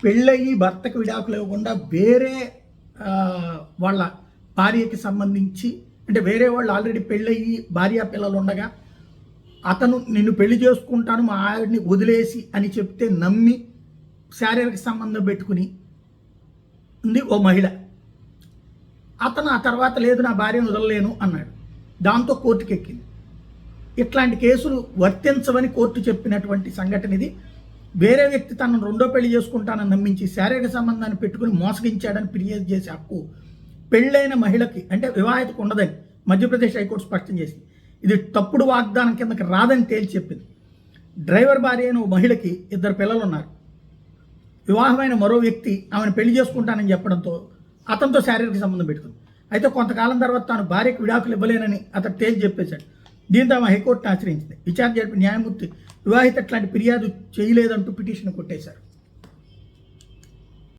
పెళ్ళయి భర్తకు విడాకులు ఇవ్వకుండా వేరే వాళ్ళ భార్యకి సంబంధించి, అంటే వేరే వాళ్ళు ఆల్రెడీ పెళ్ళయి భార్య పిల్లలు ఉండగా అతను నిన్ను పెళ్లి చేసుకుంటాను మా ఆవిడని వదిలేసి అని చెప్తే నమ్మి శారీరక సంబంధం పెట్టుకుని ఉంది ఓ మహిళ. అతను ఆ తర్వాత లేదు నా భార్యను వదలలేను అన్నాడు. దాంతో కోర్టుకి ఎక్కింది. ఇట్లాంటి కేసులు వర్తించవని కోర్టు చెప్పినటువంటి సంఘటన ఇది. వేరే వ్యక్తి తనను రెండో పెళ్లి చేసుకుంటానని నమ్మించి శారీరక సంబంధాన్ని పెట్టుకుని మోసగించాడని ఫిర్యాదు చేసే హక్కు పెళ్ళైన మహిళకి, అంటే వివాహితకు ఉండదని మధ్యప్రదేశ్ హైకోర్టు స్పష్టం చేసింది. ఇది తప్పుడు వాగ్దానం కిందకి రాదని తేల్చి చెప్పింది. డ్రైవర్ భార్య అయిన ఓ మహిళకి 2 పిల్లలు ఉన్నారు. వివాహమైన మరో వ్యక్తి ఆమెను పెళ్లి చేసుకుంటానని చెప్పడంతో అతనితో శారీరక సంబంధం పెట్టుకుంది. అయితే కొంతకాలం తర్వాత తాను భార్యకు విడాకులు ఇవ్వలేనని అతను తేల్చి చెప్పేశాడు. దీంతో ఆమె హైకోర్టును ఆశ్రయించింది. విచారణ జరిపి న్యాయమూర్తి వివాహిత అట్లాంటి ఫిర్యాదు చేయలేదంటూ పిటిషన్ కొట్టేశారు.